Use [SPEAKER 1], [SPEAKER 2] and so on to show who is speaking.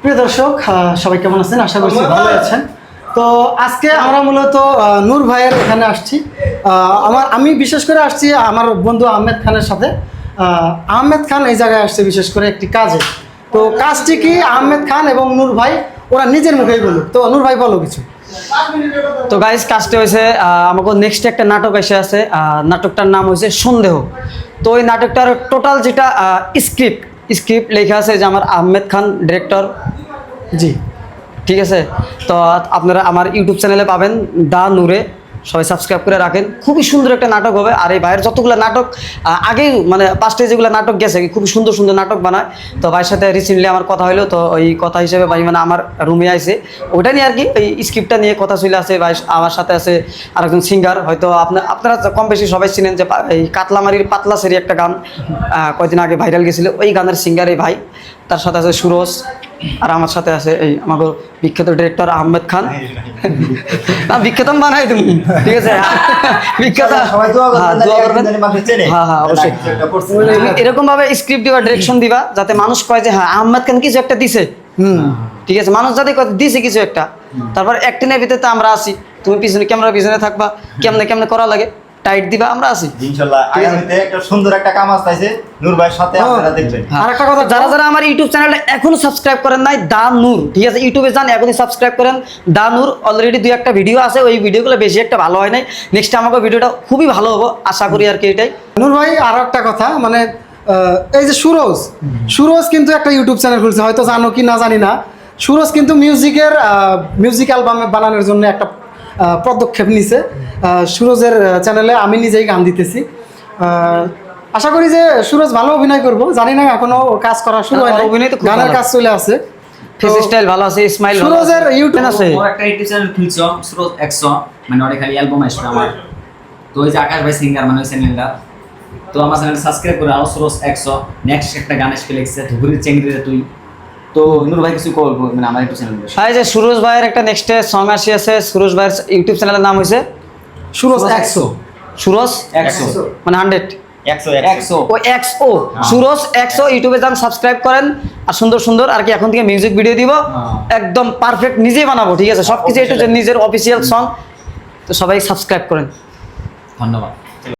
[SPEAKER 1] প্রিয় দর্শক, সবাই কেমন আছেন? আশা করছি ভালো আছেন। তো আজকে আমরা মূলত নূর ভাইয়ের এখানে আসছি। আমি বিশেষ করে আসছি আমার বন্ধু আহমেদ খানের সাথে। আহমেদ খান এই জায়গায় আসছে বিশেষ করে একটি কাজে। তো কাজটি কি আহমেদ খান এবং নূর ভাই ওরা নিজের মুখেই বলুক। তো নূর ভাই বলো কিছু।
[SPEAKER 2] তো গাইস, কাজটা হয়েছে আমাকে নেক্সট একটা নাটক এসে আছে। নাটকটার নাম হয়েছে সন্দেহ। তো ওই নাটকটার টোটাল যেটা স্ক্রিপ্ট লেখা আছে যে আমার আহমেদ খান ডিরেক্টর।
[SPEAKER 1] জি,
[SPEAKER 2] ঠিক আছে। তো আপনারা আমার ইউটিউব চ্যানেলে পাবেন দা নূরে, সবাই সাবস্ক্রাইব করে রাখেন। খুবই সুন্দর একটা নাটক হবে। আর এই ভাইয়ের যতগুলো নাটক আগেই মানে পাঁচটা যেগুলো নাটক গেছে খুবই সুন্দর সুন্দর নাটক বানায়। তো ভাইয়ের সাথে রিসেন্টলি আমার কথা হলো, তো ওই কথা হিসেবে ভাই মানে আমার রুমে আইছে, ওটা নিয়ে আর কি এই স্ক্রিপ্টটা নিয়ে কথা চলে আছে। ভাই আমার সাথে আছে আরেকজন সিঙ্গার, হয়তো আপনারা কম বেশি সবাই চিনেন যে এই কাতলামারির পাতলা সেরি একটা গান কয়েকদিন আগে ভাইরাল গেছিলো, ওই গানের সিঙ্গার এই ভাই। তার সাথে আছে সুরজ, আর আমার সাথে আছে এই আমাদের বিখ্যাত ডিরেক্টর আহমেদ খান। না, বিখ্যাত বানাই তুমি, ঠিক আছে? বিখ্যাত অবশ্যই। এরকম ভাবে স্ক্রিপ্ট দিবা, ডিরেকশন দিবা, যাতে মানুষ কয় যে হ্যাঁ আহমেদ খান কিছু একটা দিছে। ঠিক আছে, মানুষ যাতে দিছে কিছু একটা। তারপর একদিনের ভিতরে আমরা আসি, তুমি পিছনে ক্যামেরার পিছনে থাকবা, কেমনে কেমনে করা লাগে টাইট দিবা, আমরা আসি
[SPEAKER 3] ইনশাআল্লাহ। আগামীতে একটা সুন্দর একটা কাম আসছে নূর ভাইয়ের সাথে, আপনারা দেখবেন।
[SPEAKER 1] আর একটা কথা,
[SPEAKER 2] যারা যারা আমার ইউটিউব চ্যানেলটা এখনো সাবস্ক্রাইব করেন নাই, দা নূর, ঠিক আছে, ইউটিউবে যান, এখনই সাবস্ক্রাইব করেন দা নূর। অলরেডি 2-1টা ভিডিও আছে, ওই ভিডিওগুলো বেশি একটা ভালো হয় নাই। নেক্সট আমাকে ভিডিওটা খুবই ভালো হবো আশা করি আর কি। এটাই
[SPEAKER 1] নূর ভাই, আর একটা কথা, মানে এই যে সুরজ কিন্তু একটা ইউটিউব চ্যানেল খুলছে, হয়তো জানো কি না জানি না। সুরজ কিন্তু মিউজিক অ্যালবাম বানানোর জন্য একটা পদক্ষেপ নিছে। সুরজের চ্যানেলে আমি নিজেই গান দিতেছি। আশা করি যে সুরজ ভালো অভিনয় করবো। জানি না, এখনো কাজ করা শুরু হয় না,
[SPEAKER 2] অভিনয় তো খুব
[SPEAKER 1] গানের
[SPEAKER 2] ভালো।
[SPEAKER 1] কাজ চলে আছে।
[SPEAKER 2] ফেস স্টাইল ভালো আছে, স্মাইল ভালো আছে।
[SPEAKER 1] সুরজের ইউটিউব
[SPEAKER 2] আছে,
[SPEAKER 4] ওর একটা ইউটিউব চ্যানেল খুলছে সুরজ 100, মানে ওটা খালি অ্যালবাম আসবে আমার। তো ওই যে আকাশ ভাই সিঙ্গার, মানে ওই চ্যানেলটা, তো আমার চ্যানেল সাবস্ক্রাইব করে আরো সুরজ 100। নেক্সট একটা গান এসে লিখছে ধুবুরির চেংড়িরে তুই। তো নূর ভাই কিছু করবো মানে আমার ইউটিউব চ্যানেল।
[SPEAKER 2] হ্যাঁ, এই যে সুরজ ভাইয়ের একটা নেক্সট সং আসি আছে। সুরজ ভাইয়ের ইউটিউব চ্যানেলের নাম হয়েছে
[SPEAKER 1] সুরজ 100।
[SPEAKER 2] সুরজ
[SPEAKER 4] 100
[SPEAKER 2] মানে 100
[SPEAKER 4] 100
[SPEAKER 2] ও XO, সুরজ 100। ইউটিউবে যান, সাবস্ক্রাইব করেন। আর সুন্দর সুন্দর আর কি এখন থেকে মিউজিক ভিডিও দিব, একদম পারফেক্ট নিজেই বানাবো, ঠিক আছে? সবকিছু একটু নিজের অফিসিয়াল সং। তো সবাই সাবস্ক্রাইব করেন।
[SPEAKER 4] ধন্যবাদ।